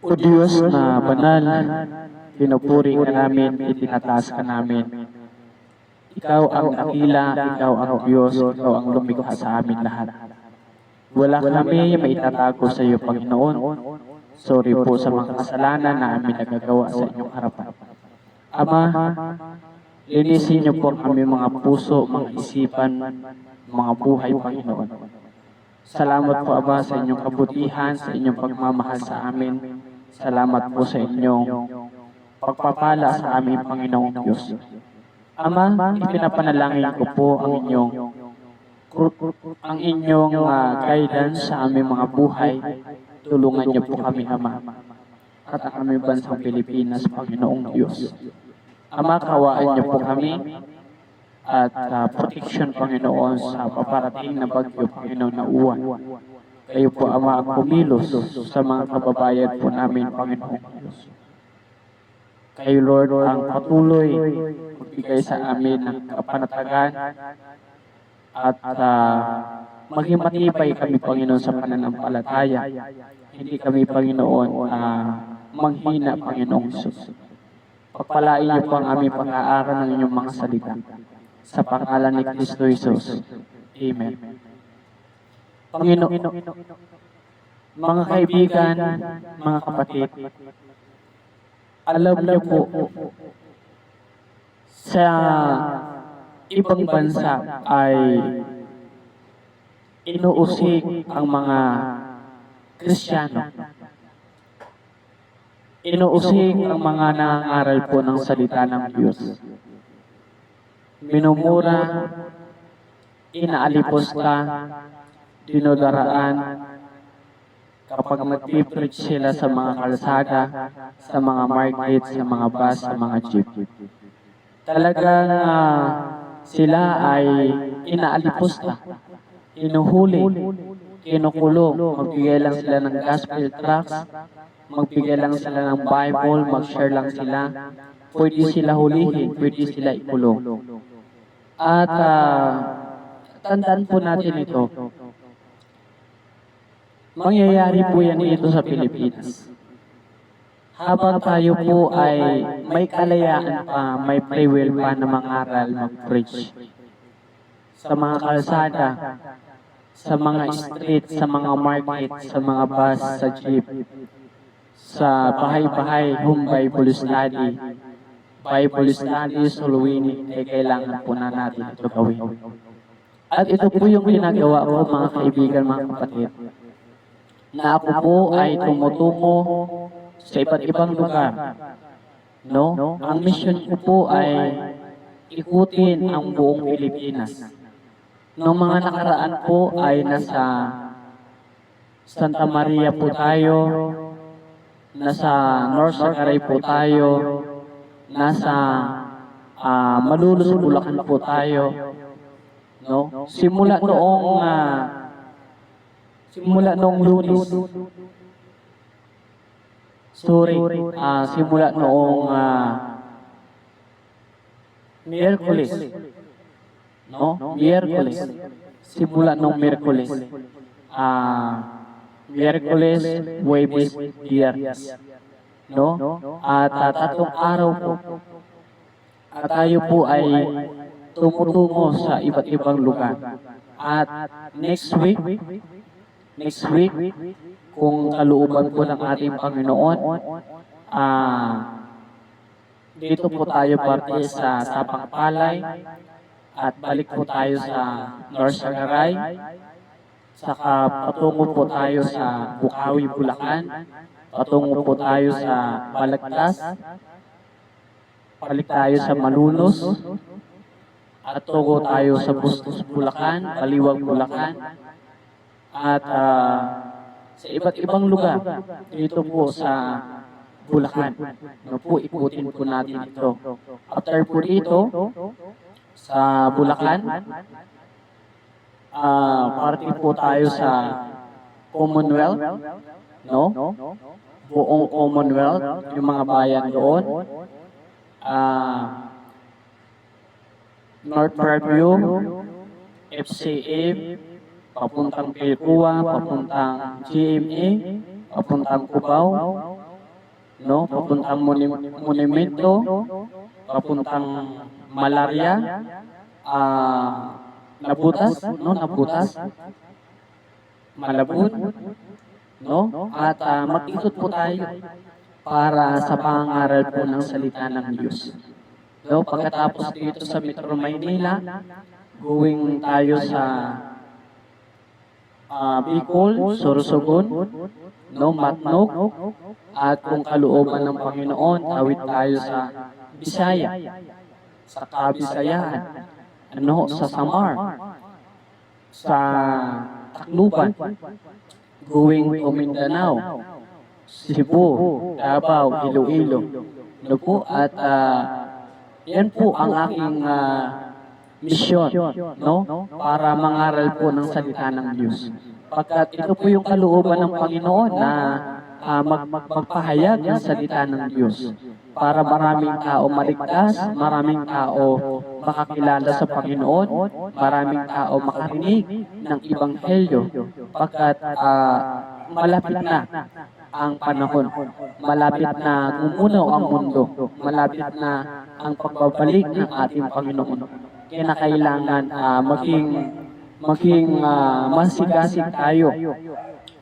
O Diyos na banal, pinupuri ka namin, itinataas ka namin. Ikaw ang dakila, ikaw ang Diyos, ikaw ang lumikha sa amin lahat. Wala kami maitatago sa iyo, Panginoon. Sorry po sa mga kasalanan na amin nagagawa sa inyong harapan. Ama, linisin niyo po kami mga puso, mga isipan, mga buhay, Panginoon. Salamat po, Ama, sa inyong kabutihan, sa inyong pagmamahal sa amin. Salamat po sa inyong pagpapala sa aming Panginoong Diyos. Ama, ipinapanalangin ko po ang inyong guidance sa aming mga buhay. Tulungan niyo po kami, Ama, at ang aming bansang Pilipinas, Panginoong Diyos. Ama, kawaan niyo po kami at protection, Panginoon, sa paparating na bagyo, Panginoon, na uwan. Kayo po, Ama, ang kumilos sa mga kababayan po namin, Panginoong Diyos. Kayo, Lord, ang patuloy magbigay sa amin ng kapanatagan at maging matibay kami, Panginoon, sa pananampalataya. Hindi kami, Panginoon, manghina, Panginoong Diyos. Pagpalain niyo po ang aming pag-aaral ng inyong mga salita. Sa pangalan ni Kristo Jesus. Amen. Panginoon, mga kaibigan, mga kapatid, alam niyo po, sa ibang bansa ay inuusig ang mga Kristiyano. Inuusig ang mga nangangaral po ng salita ng Diyos. Minumura, inaalipusta, dinodaraan, kapag mag-preach sila sa mga kalsada, sa mga market, sa mga bus, sa mga jeep. Talagang sila ay inaalipusta, inuhuli, kinukulong, magbigay lang sila ng gospel tracts, magbigay lang sila ng Bible, mag-share lang sila, pwede sila hulihin, pwede sila ikulong. At tandaan po natin ito, mangyayari po yan dito sa Pilipinas. Habang tayo po ay may kalayaan pa, may free will pa na mangaral, mag-preach. Sa mga kalsada, sa mga street, sa mga market, sa mga bus, sa jeep, sa bahay-bahay, home Bible study, soul winning, ay kailangan po na natin ito gawin. At ito po yung ginagawa ko, mga kaibigan, mga kapatid, na ako po ay tumutungo sa iba't ibang lugar. No? Ang mission ko po ay ikutin ang buong Pilipinas. Noong mga nakaraan po ay nasa Santa Maria po tayo, nasa North Sagaray po tayo, nasa Malolos, Bulacan po tayo. No? Simula noong Lunes. Simula noong Miyerkules. No? Miyerkules. Simula noong Miyerkules. Miyerkules, Huwebes, Biyernes. No? At tatlong araw po. At tayo po ay tumutungo sa iba't ibang lugar. At next week, kung kalooban po ng ating Panginoon, dito po tayo parte sa Sapang Palay at balik po tayo sa North Sagaray, saka patungo po tayo sa Bukawi, Bulacan, patungo po tayo sa Balagtas, balik tayo sa Malolos, at tungo tayo sa Bustos, Bulacan, Baliwag, Bulacan, at sa iba't ibang lugar dito po sa Bulacan. No po, ikutin po natin ito. After po dito, sa Bulacan, party po tayo sa Commonwealth, no? Buong Commonwealth, yung mga bayan doon. North Fairview, FCF, papuntang Pilcoa, papuntang GMA, papuntang Cubao, no? Papuntang monumento, papuntang malaria, nabutas, no? Nabutas, malabon, no? At mag-ikot po tayo para sa pangangaral po ng salita ng Diyos. No, pagkatapos dito sa Metro Maynila, going tayo sa Bicol, Sorsogon, no, Matnog, at kung kalooban ng Panginoon, tawid tayo sa Bisaya, sa Kabisayaan, ano, sa Samar, sa Tacloban, going to Mindanao, Cebu, Davao, Iloilo. No po, at yan po ang aking misyon, no? Para mangaral po ng salita ng Diyos. Pagkat ito po yung kalooban ng Panginoon na magpahayag ng salita ng Diyos. Para maraming tao maligtas, maraming tao makakilala sa Panginoon, maraming tao makarinig ng Ebanghelyo. Pagkat malapit na ang panahon. Malapit na gumunaw ang mundo. Malapit na ang pagbabalik ng ating Panginoon. Kinakailangan maging masigasig tayo,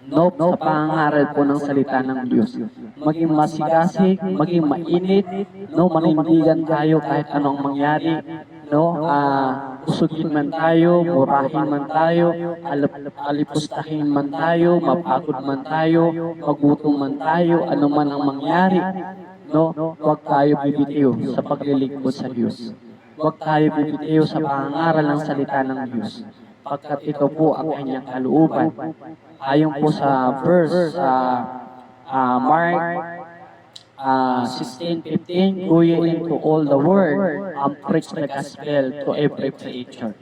no, sa pangangaral po ng salita ng Diyos. Maging masigasig, maging mainit, no, manindigan tayo kahit anong mangyari, no, usugin man tayo, murahin man tayo, alipustahin man tayo, mapagod man tayo, magutom man tayo, ano man ang mangyari, no, huwag tayo bibitiw sa paglilingkod sa Diyos. Huwag tayo bibitiw sa pangangaral ng salita ng Diyos. Pagkat ito po ang kanyang kalooban. Ayon po sa verse Mark 16:15, go ye into all the world and preach the gospel to every creature.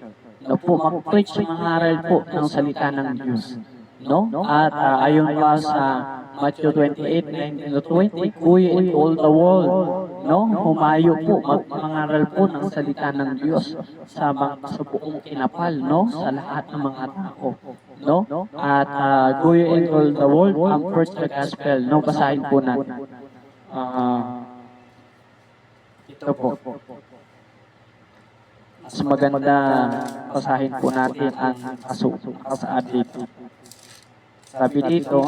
No po, mag-preach, mangaral po ng salita ng Diyos. No? At ayon pa sa Matthew 28:19-20, go ye into all the world. No? Humayo po, mangaral po ng salita ng Diyos sa buong kinapal, no? Sa lahat ng mga tao. No? At go ye into all the world and preach the gospel. No? Basahin po natin. Ito po. Mas maganda basahin po natin ang kasaad dito. Sabi dito,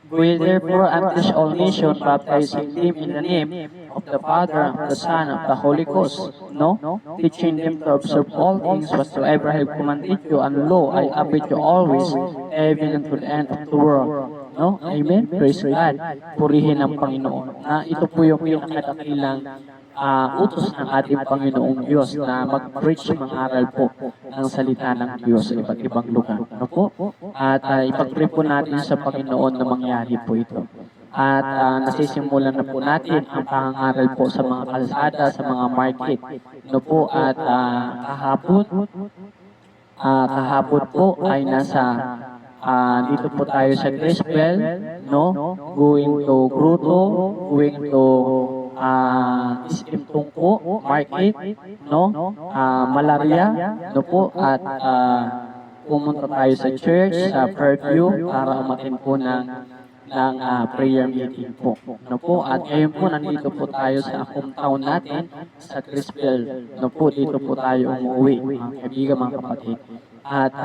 go ye therefore and teach all nations, baptizing them in the name of the Father, of the Son, of the Holy Ghost, no? Teaching them to observe all things whatsoever I have commanded you, and lo, I am with you always, even unto the end of the world. No? Amen? Praise God. Purihin ang Panginoon. Na ito po yung pinakadakilang utos ng ating Panginoong Diyos na mag-preach, mangaral po ng salita ng Diyos sa iba't ibang lugar. Ano po? At ipag-pray po natin sa Panginoon na mangyari po ito. At nasisimulan na po natin ang pangangaral po sa mga kalsada, sa mga market. Ano po? At kahapon po ay nasa dito po tayo sa Criswell, no? Going to Gruto, going to Tungko, Market, no? Malaria, no po? At pumunta tayo sa church, sa Fairview, para umatin po ng prayer meeting po. No po? At ngayon po, nandito po tayo sa hometown natin, sa Criswell. No po, dito po tayo umuwi, mga kaibigan, mga kapatid. At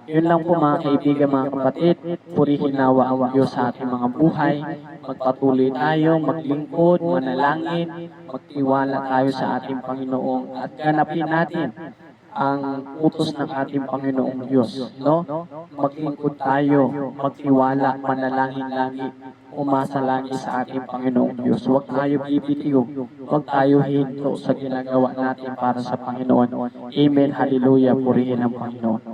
yun lang po mga kaibigan, mga kapatid, purihin nawa ang Diyos sa ating mga buhay. Magpatuloy tayo, maglingkod, manalangin, magtiwala tayo sa ating Panginoon at ganapin natin ang utos ng ating Panginoong Diyos. No? Maglingkod tayo, magtiwala, manalangin lagi, umasa lagi sa ating Panginoong Diyos. Huwag tayo bibitiw, huwag tayo hinto sa ginagawa natin para sa Panginoon. Amen, hallelujah, purihin ang Panginoon.